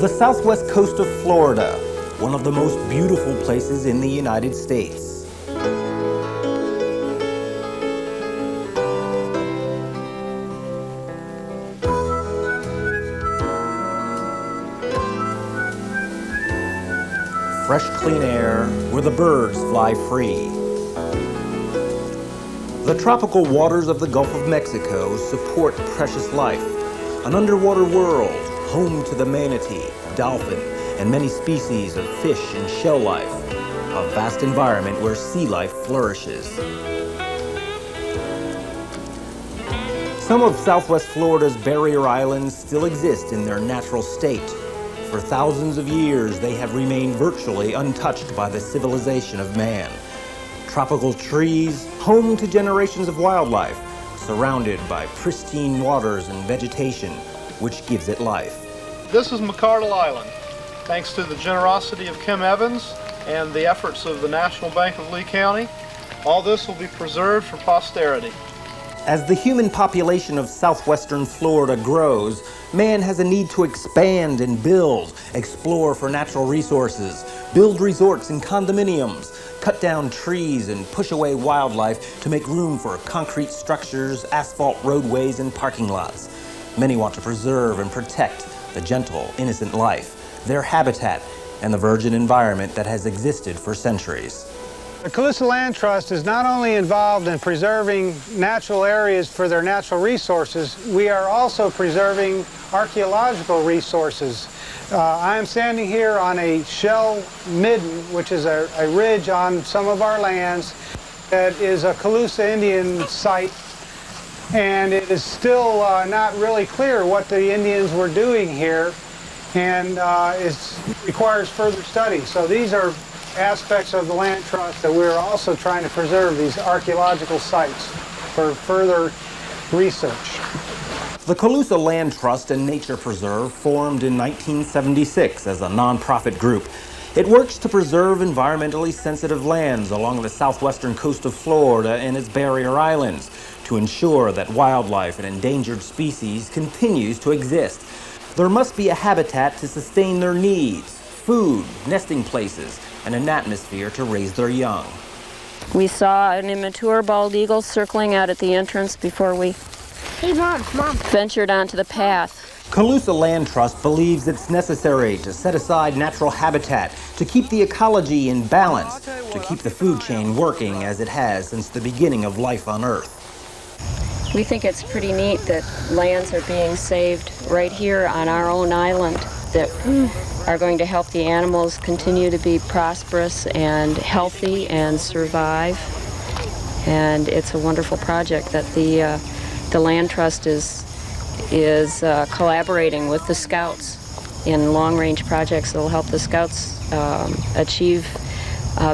The southwest coast of Florida, one of the most beautiful places in the United States. Fresh, clean air where the birds fly free. The tropical waters of the Gulf of Mexico support precious life, an underwater world home to the manatee, dolphin, and many species of fish and shell life, a vast environment where sea life flourishes. Some of Southwest Florida's barrier islands still exist in their natural state. For thousands of years, they have remained virtually untouched by the civilization of man. Tropical trees, home to generations of wildlife, surrounded by pristine waters and vegetation, which gives it life. This is McCardle Island. Thanks to the generosity of Kim Evans and the efforts of the National Bank of Lee County, all this will be preserved for posterity. As the human population of southwestern Florida grows, man has a need to expand and build, explore for natural resources, build resorts and condominiums, cut down trees and push away wildlife to make room for concrete structures, asphalt roadways, and parking lots. Many want to preserve and protect the gentle, innocent life, their habitat, and the virgin environment that has existed for centuries. The Calusa Land Trust is not only involved in preserving natural areas for their natural resources, we are also preserving archaeological resources. I am standing here on a shell midden, which is a ridge on some of our lands that is a Calusa Indian site, and it is still not really clear what the Indians were doing here, and it requires further study. So these are aspects of the land trust that we're also trying to preserve, these archaeological sites, for further research. The Calusa Land Trust and Nature Preserve formed in 1976 as a nonprofit group. It works to preserve environmentally sensitive lands along the southwestern coast of Florida and its barrier islands to ensure that wildlife and endangered species continues to exist. There must be a habitat to sustain their needs, food, nesting places, and an atmosphere to raise their young. We saw an immature bald eagle circling out at the entrance before we ventured onto the path. Calusa Land Trust believes it's necessary to set aside natural habitat to keep the ecology in balance, to keep the food chain working as it has since the beginning of life on Earth. We think it's pretty neat that lands are being saved right here on our own island that are going to help the animals continue to be prosperous and healthy and survive. And it's a wonderful project that the Land Trust is collaborating with the Scouts in long-range projects that will help the Scouts achieve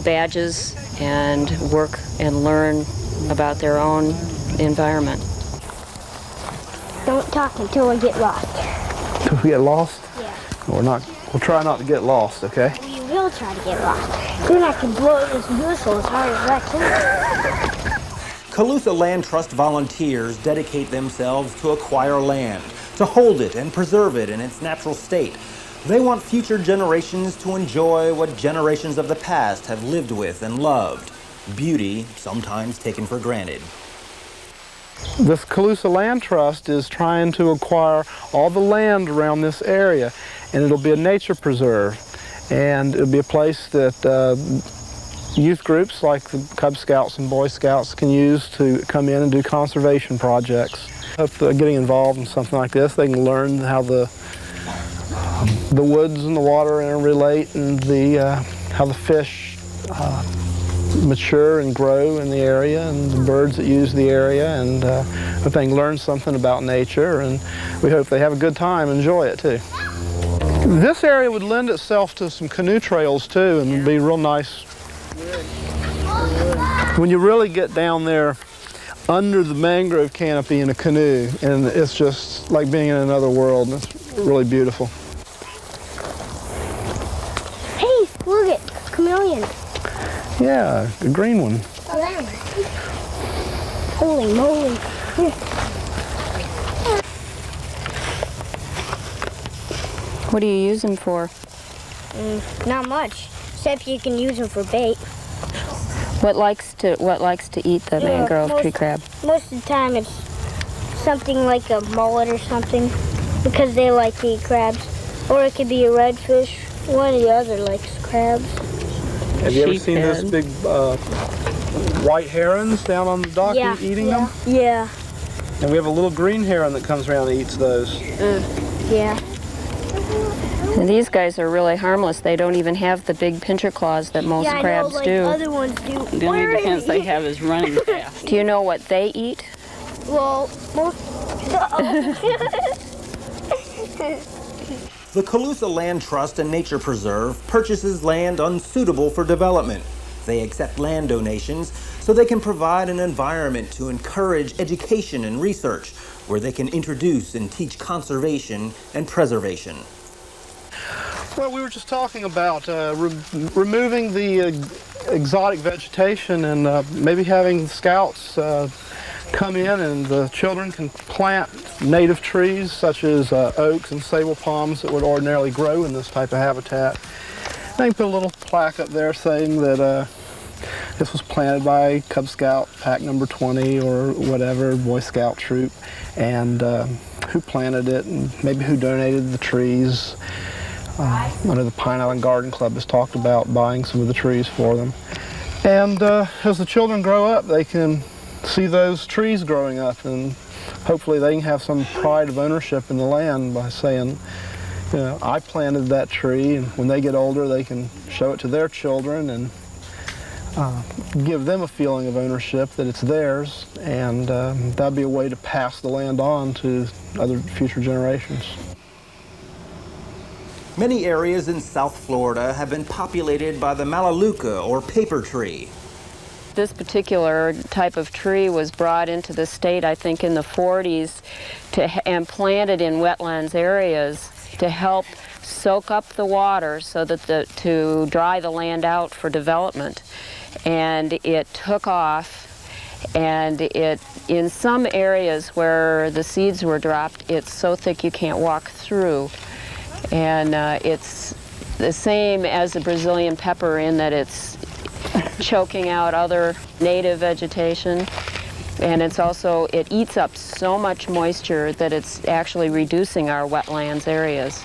badges and work and learn about their own environment. Don't talk until we get lost. Until we get lost? Yeah. We'll try not to get lost, okay? We will try to get lost. Then I can blow this whistle as hard as I can. Calusa Land Trust volunteers dedicate themselves to acquire land, to hold it and preserve it in its natural state. They want future generations to enjoy what generations of the past have lived with and loved. Beauty sometimes taken for granted. This Calusa Land Trust is trying to acquire all the land around this area, and it'll be a nature preserve. And it'll be a place that youth groups like the Cub Scouts and Boy Scouts can use to come in and do conservation projects. If they're getting involved in something like this, they can learn how the woods and the water interrelate, and how the fish mature and grow in the area, and the birds that use the area, and if they can learn something about nature, and we hope they have a good time and enjoy it too. This area would lend itself to some canoe trails too, and it'd be real nice. When you really get down there under the mangrove canopy in a canoe, and it's just like being in another world, and it's really beautiful. Hey, look at chameleon. Yeah, a green one. Holy moly. Here. What do you use them for? Not much, except you can use them for bait. What likes to eat the mangrove tree crab? Most of the time it's something like a mullet or something, because they like to eat crabs. Or it could be a redfish. One or the other likes crabs. Have you ever seen those big white herons down on the dock eating them? Yeah. And we have a little green heron that comes around and eats those. Yeah. And these guys are really harmless. They don't even have the big pincher claws that most crabs like do. Other ones do. The only defense they have is running fast. Do you know what they eat? Well, The Calusa Land Trust and Nature Preserve purchases land unsuitable for development. They accept land donations so they can provide an environment to encourage education and research where they can introduce and teach conservation and preservation. Well, we were just talking about removing the exotic vegetation and maybe having scouts come in and the children can plant native trees such as oaks and sable palms that would ordinarily grow in this type of habitat. They can put a little plaque up there saying that this was planted by Cub Scout Pack number 20 or whatever, Boy Scout troop, and who planted it and maybe who donated the trees. I know the Pine Island Garden Club has talked about buying some of the trees for them. And as the children grow up, they can see those trees growing up, and hopefully they can have some pride of ownership in the land by saying, you know, I planted that tree, and when they get older, they can show it to their children and give them a feeling of ownership that it's theirs, and that'd be a way to pass the land on to other future generations. Many areas in South Florida have been populated by the Melaleuca or paper tree. This particular type of tree was brought into the state, I think, in the 40s and planted in wetlands areas to help soak up the water so that to dry the land out for development. And it took off, and in some areas where the seeds were dropped, it's so thick you can't walk through. And it's the same as the Brazilian pepper in that it's choking out other native vegetation, and it eats up so much moisture that it's actually reducing our wetlands areas.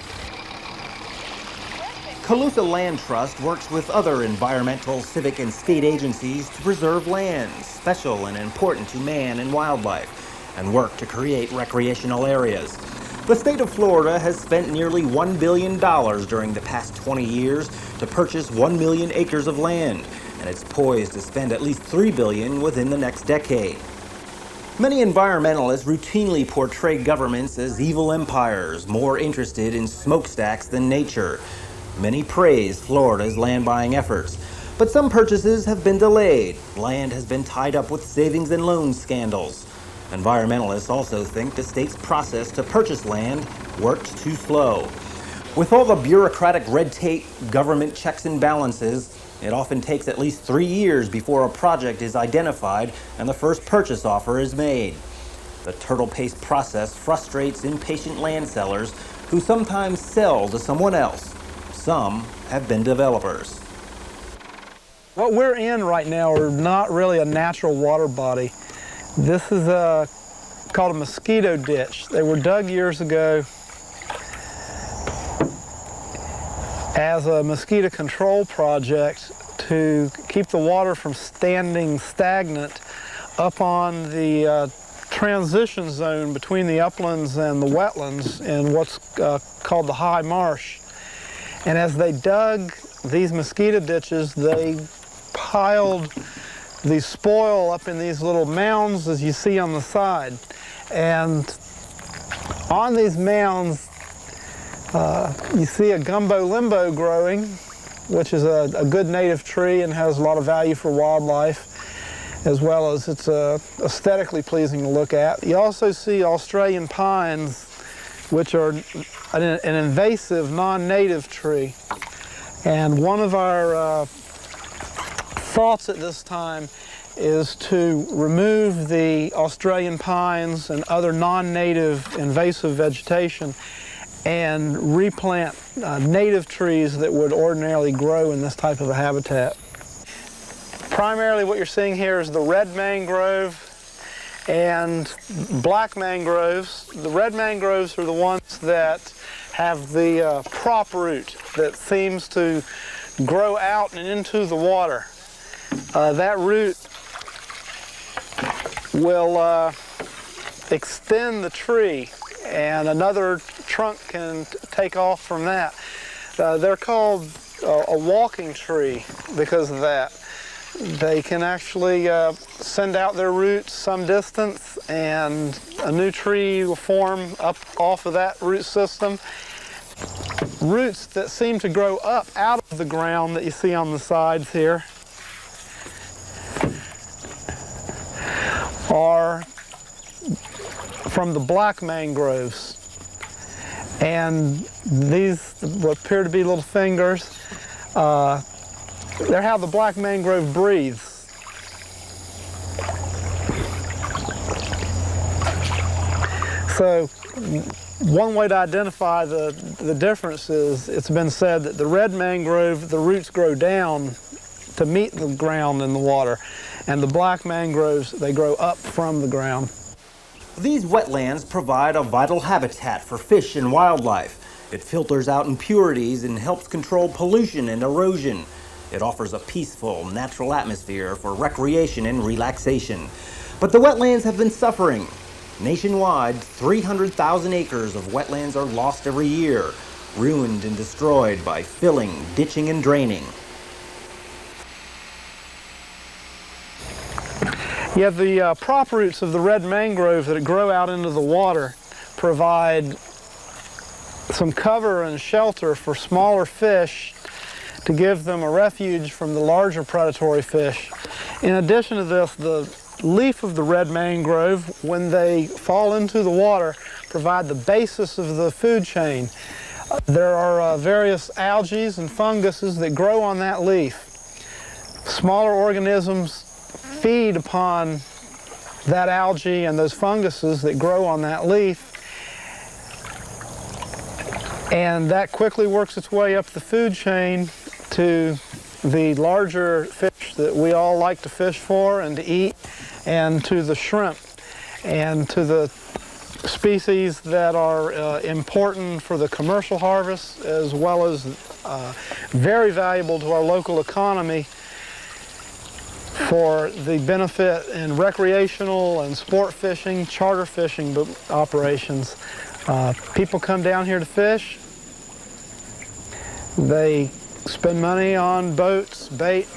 Calusa Land Trust works with other environmental, civic, and state agencies to preserve lands special and important to man and wildlife, and work to create recreational areas. The state of Florida has spent nearly $1 billion during the past 20 years to purchase 1 million acres of land, and it's poised to spend at least $3 billion within the next decade. Many environmentalists routinely portray governments as evil empires, more interested in smokestacks than nature. Many praise Florida's land buying efforts, but some purchases have been delayed. Land has been tied up with savings and loan scandals. Environmentalists also think the state's process to purchase land worked too slow. With all the bureaucratic red tape, government checks and balances, it often takes at least 3 years before a project is identified and the first purchase offer is made. The turtle paste process frustrates impatient land sellers who sometimes sell to someone else. Some have been developers. What we're in right now are not really a natural water body. This is called a mosquito ditch. They were dug years ago as a mosquito control project to keep the water from standing stagnant up on the transition zone between the uplands and the wetlands in what's called the high marsh. And as they dug these mosquito ditches, they piled the spoil up in these little mounds as you see on the side. And on these mounds, you see a gumbo limbo growing, which is a good native tree and has a lot of value for wildlife, as well as it's aesthetically pleasing to look at. You also see Australian pines, which are an invasive non-native tree. And one of our thoughts at this time is to remove the Australian pines and other non-native invasive vegetation and replant native trees that would ordinarily grow in this type of a habitat. Primarily what you're seeing here is the red mangrove and black mangroves. The red mangroves are the ones that have the prop root that seems to grow out and into the water. That root will extend the tree, and another trunk can take off from that. They're called a walking tree because of that. They can actually send out their roots some distance, and a new tree will form up off of that root system. Roots that seem to grow up out of the ground that you see on the sides here are from the black mangroves. And these, what appear to be little fingers, they're how the black mangrove breathes. So one way to identify the difference is, it's been said that the red mangrove, the roots grow down to meet the ground in the water, and the black mangroves, they grow up from the ground. These wetlands provide a vital habitat for fish and wildlife. It filters out impurities and helps control pollution and erosion. It offers a peaceful, natural atmosphere for recreation and relaxation. But the wetlands have been suffering. Nationwide, 300,000 acres of wetlands are lost every year, ruined and destroyed by filling, ditching, and draining. Yeah, the prop roots of the red mangrove that grow out into the water provide some cover and shelter for smaller fish to give them a refuge from the larger predatory fish. In addition to this, the leaf of the red mangrove, when they fall into the water, provide the basis of the food chain. There are various algae and funguses that grow on that leaf. Smaller organisms feed upon that algae and those funguses that grow on that leaf, and that quickly works its way up the food chain to the larger fish that we all like to fish for and to eat, and to the shrimp, and to the species that are important for the commercial harvest, as well as very valuable to our local economy for the benefit in recreational and sport fishing, charter fishing operations. People come down here to fish. They spend money on boats, bait.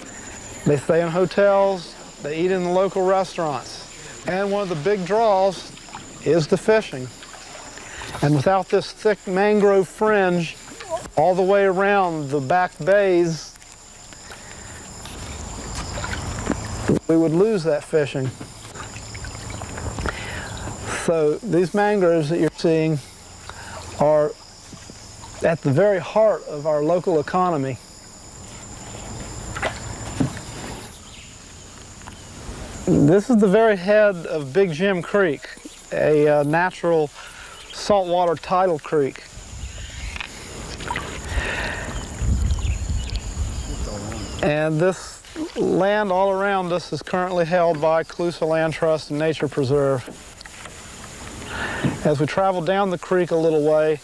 They stay in hotels. They eat in the local restaurants. And one of the big draws is the fishing. And without this thick mangrove fringe all the way around the back bays, we would lose that fishing. So these mangroves that you're seeing are at the very heart of our local economy. This is the very head of Big Jim Creek, a natural saltwater tidal creek. And this land all around us is currently held by Calusa Land Trust and Nature Preserve. As we travel down the creek a little way,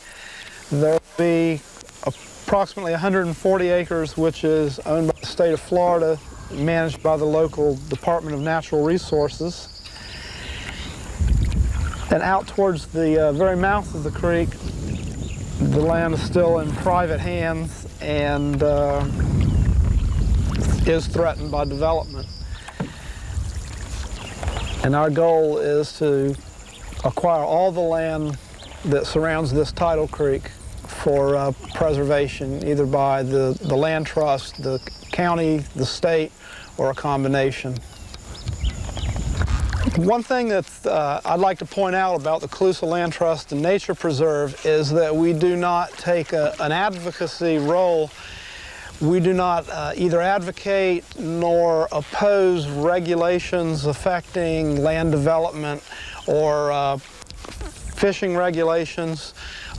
there will be approximately 140 acres, which is owned by the state of Florida, managed by the local Department of Natural Resources. And out towards the very mouth of the creek, the land is still in private hands and is threatened by development. And our goal is to acquire all the land that surrounds this tidal creek for preservation, either by the land trust, the county, the state, or a combination. One thing that I'd like to point out about the Calusa Land Trust and Nature Preserve is that we do not take an advocacy role. We do not either advocate nor oppose regulations affecting land development or fishing regulations.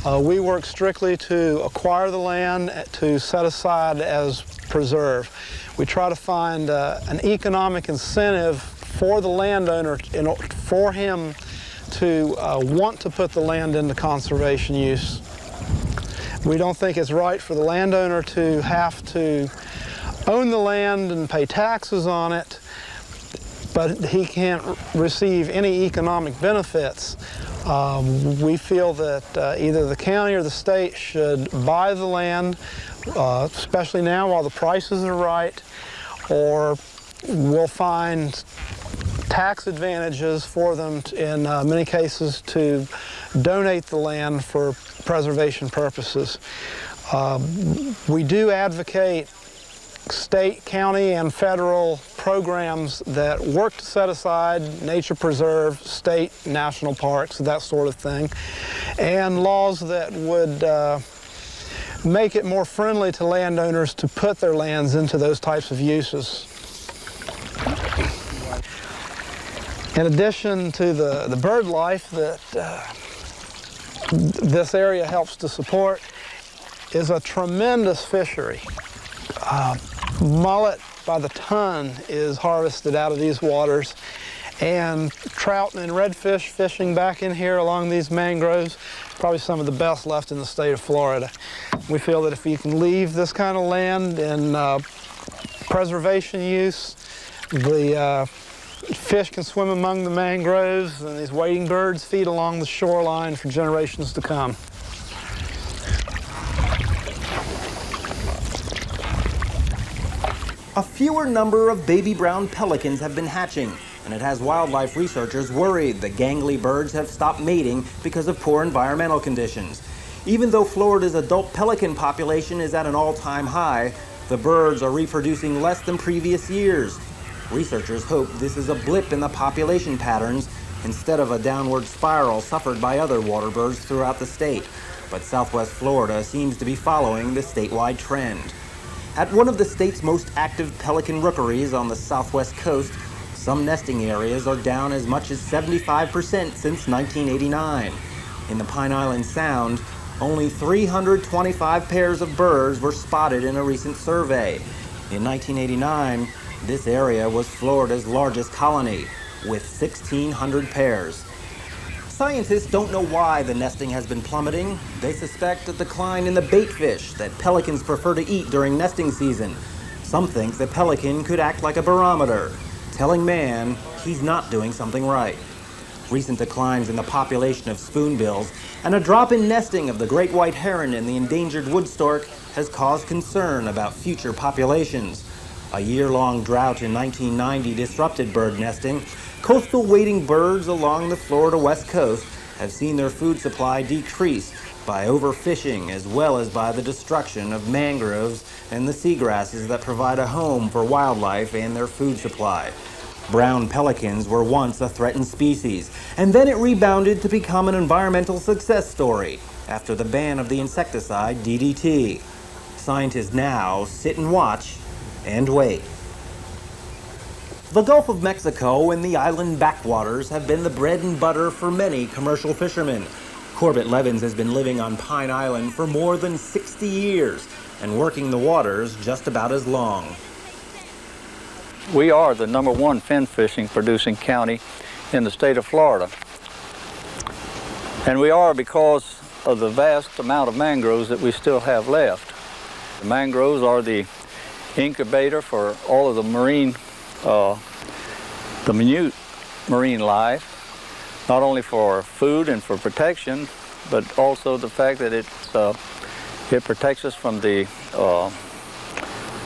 We work strictly to acquire the land to set aside as preserve. We try to find an economic incentive for the landowner for him to want to put the land into conservation use. We don't think it's right for the landowner to have to own the land and pay taxes on it, but he can't receive any economic benefits. We feel that either the county or the state should buy the land, especially now while the prices are right, or we'll find tax advantages for them in many cases to donate the land for preservation purposes. We do advocate state, county, and federal programs that work to set aside nature preserve, state, national parks, that sort of thing, and laws that would make it more friendly to landowners to put their lands into those types of uses. In addition to the bird life that this area helps to support is a tremendous fishery. Mullet by the ton is harvested out of these waters, and trout and redfish fishing back in here along these mangroves, probably some of the best left in the state of Florida. We feel that if you can leave this kind of land in preservation use, the fish can swim among the mangroves, and these wading birds feed along the shoreline for generations to come. A fewer number of baby brown pelicans have been hatching, and it has wildlife researchers worried the gangly birds have stopped mating because of poor environmental conditions. Even though Florida's adult pelican population is at an all-time high, the birds are reproducing less than previous years. Researchers hope this is a blip in the population patterns instead of a downward spiral suffered by other water birds throughout the state. But Southwest Florida seems to be following the statewide trend. At one of the state's most active pelican rookeries on the southwest coast, some nesting areas are down as much as 75% since 1989. In the Pine Island Sound, only 325 pairs of birds were spotted in a recent survey. In 1989, this area was Florida's largest colony, with 1,600 pairs. Scientists don't know why the nesting has been plummeting. They suspect a decline in the bait fish that pelicans prefer to eat during nesting season. Some think the pelican could act like a barometer, telling man he's not doing something right. Recent declines in the population of spoonbills and a drop in nesting of the great white heron and the endangered wood stork has caused concern about future populations. A year-long drought in 1990 disrupted bird nesting. Coastal wading birds along the Florida west coast have seen their food supply decrease by overfishing as well as by the destruction of mangroves and the seagrasses that provide a home for wildlife and their food supply. Brown pelicans were once a threatened species, and then it rebounded to become an environmental success story after the ban of the insecticide DDT. Scientists now sit and watch and wait. The Gulf of Mexico and the island backwaters have been the bread and butter for many commercial fishermen. Corbett Levins has been living on Pine Island for more than 60 years and working the waters just about as long. We are the #1 fin fishing producing county in the state of Florida. And we are because of the vast amount of mangroves that we still have left. The mangroves are the incubator for all of the marine, the minute marine life, not only for food and for protection, but also the fact that it protects us from the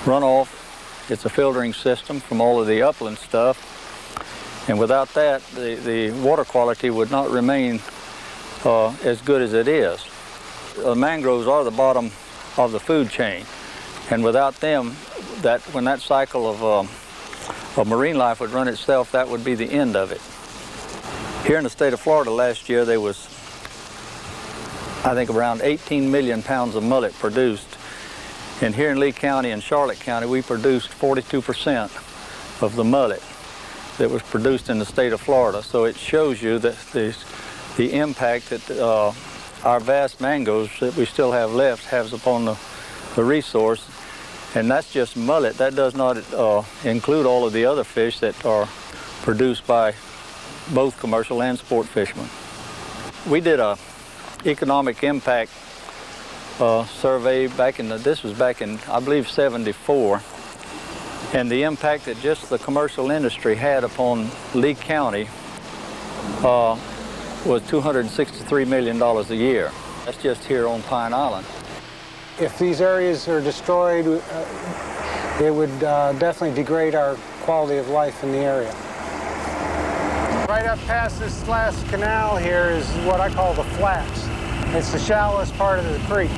runoff. It's a filtering system from all of the upland stuff, and without that, the water quality would not remain as good as it is. The mangroves are the bottom of the food chain, and without them, when that cycle of marine life would run itself, that would be the end of it. Here in the state of Florida last year, there was, I think, around 18 million pounds of mullet produced. And here in Lee County and Charlotte County, we produced 42% of the mullet that was produced in the state of Florida. So it shows you that the impact that our vast mangoes that we still have left has upon the resource. And that's just mullet. That does not include all of the other fish that are produced by both commercial and sport fishermen. We did a economic impact survey this was back in, I believe, '74. And the impact that just the commercial industry had upon Lee County was $263 million a year. That's just here on Pine Island. If these areas are destroyed, it would definitely degrade our quality of life in the area. Right up past this last canal here is what I call the flats. It's the shallowest part of the creek.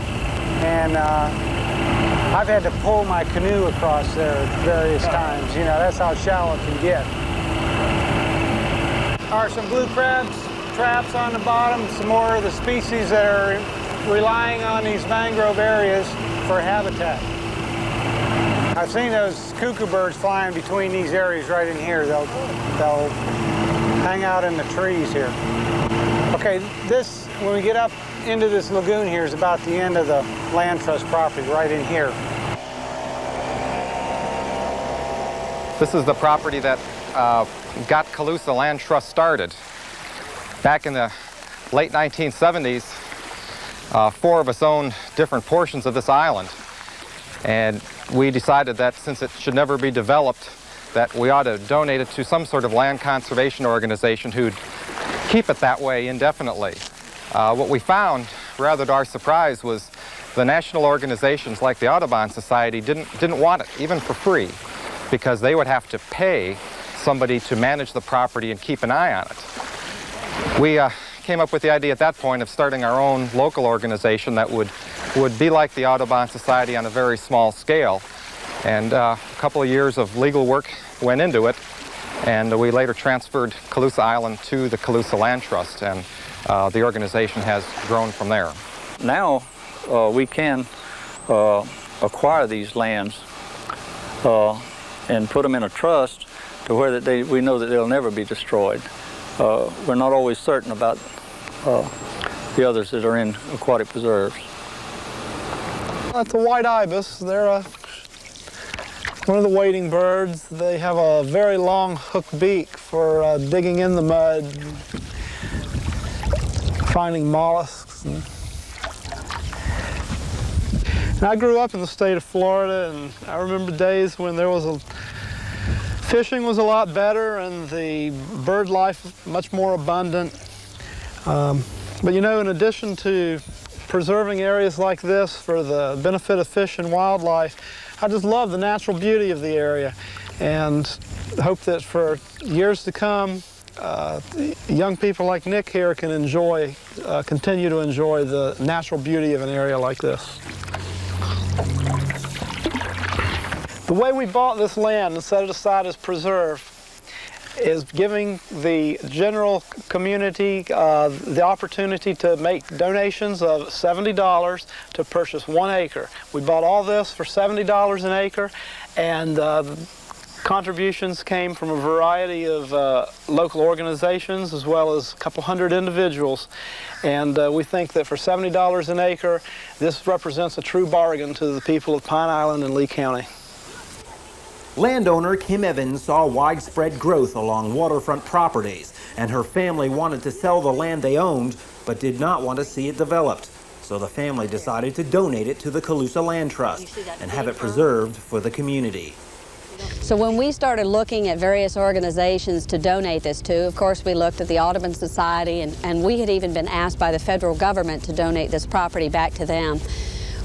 And I've had to pull my canoe across there various times. You know, that's how shallow it can get. There are some blue crabs traps on the bottom, some more of the species that are relying on these mangrove areas for habitat. I've seen those cuckoo birds flying between these areas right in here. They'll hang out in the trees here. Okay, this, when we get up into this lagoon here, is about the end of the land trust property, right in here. This is the property that got Calusa Land Trust started. Back in the late 1970s, 4 of us owned different portions of this island. And we decided that since it should never be developed, that we ought to donate it to some sort of land conservation organization who'd keep it that way indefinitely. What we found, rather to our surprise, was the national organizations like the Audubon Society didn't want it, even for free, because they would have to pay somebody to manage the property and keep an eye on it. We came up with the idea at that point of starting our own local organization that would be like the Audubon Society on a very small scale. And a couple of years of legal work went into it, and we later transferred Calusa Island to the Calusa Land Trust, and the organization has grown from there. Now we can acquire these lands and put them in a trust to where that we know that they'll never be destroyed. We're not always certain about the others that are in aquatic preserves. That's a white ibis. They're one of the wading birds. They have a very long hook beak for digging in the mud, finding mollusks. And I grew up in the state of Florida, and I remember days when there was fishing was a lot better and the bird life much more abundant. But you know, in addition to preserving areas like this for the benefit of fish and wildlife, I just love the natural beauty of the area, and hope that for years to come, young people like Nick here can continue to enjoy the natural beauty of an area like this. The way we bought this land and set it aside as preserve is giving the general community the opportunity to make donations of $70 to purchase 1 acre. We bought all this for $70 an acre, and contributions came from a variety of local organizations as well as a couple hundred individuals. And we think that for $70 an acre, this represents a true bargain to the people of Pine Island and Lee County. Landowner Kim Evans saw widespread growth along waterfront properties, and her family wanted to sell the land they owned, but did not want to see it developed. So the family decided to donate it to the Calusa Land Trust and have it preserved for the community. So when we started looking at various organizations to donate this to, of course we looked at the Audubon Society, and we had even been asked by the federal government to donate this property back to them.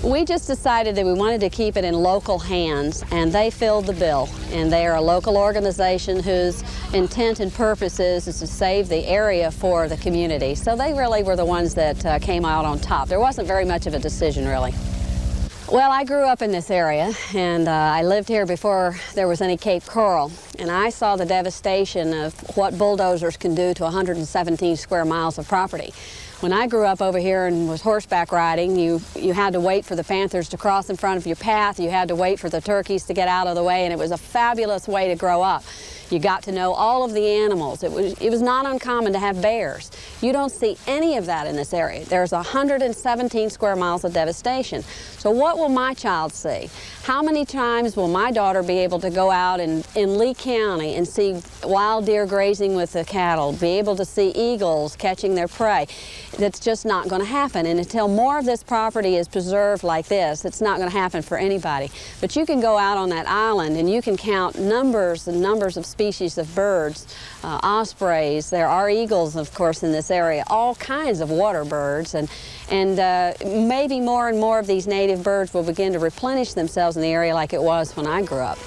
We just decided that we wanted to keep it in local hands, and they filled the bill. And they are a local organization whose intent and purpose is to save the area for the community. So they really were the ones that came out on top. There wasn't very much of a decision, really. Well, I grew up in this area, and I lived here before there was any Cape Coral, and I saw the devastation of what bulldozers can do to 117 square miles of property. When I grew up over here and was horseback riding, you had to wait for the panthers to cross in front of your path, you had to wait for the turkeys to get out of the way, and it was a fabulous way to grow up. You got to know all of the animals. It was not uncommon to have bears. You don't see any of that in this area. There's 117 square miles of devastation. So what will my child see? How many times will my daughter be able to go out in Lee County and see wild deer grazing with the cattle, be able to see eagles catching their prey? That's just not going to happen. And until more of this property is preserved like this, it's not going to happen for anybody. But you can go out on that island and you can count numbers and numbers of species of birds, ospreys. There are eagles, of course, in this area, all kinds of water birds, and maybe more and more of these native birds will begin to replenish themselves in the area like it was when I grew up.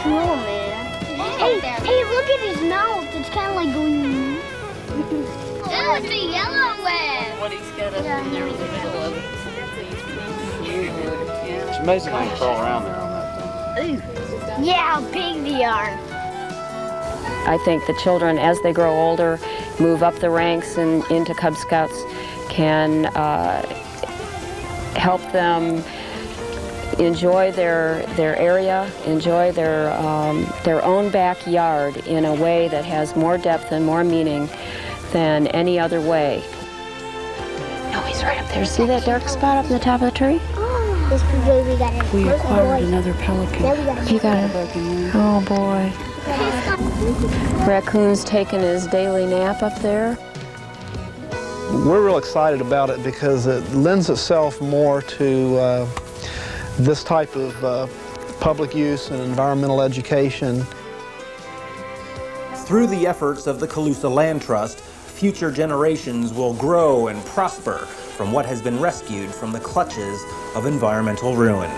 Cool, man. Hey, look at his mouth. It's kind of like green. Ooh, it's a yellow web. What he's got up in there in the middle of it. Yeah. It's amazing how you crawl around there on that thing. Yeah, how big they are. I think the children, as they grow older, move up the ranks and into Cub Scouts, can help them enjoy their area, enjoy their own backyard in a way that has more depth and more meaning than any other way. No, he's right up there. See that dark spot up in the top of the tree? This baby got it. We acquired another pelican. You got it. Oh boy. Raccoon's taking his daily nap up there. We're real excited about it because it lends itself more to this type of public use and environmental education. Through the efforts of the Calusa Land Trust, future generations will grow and prosper from what has been rescued from the clutches of environmental ruin.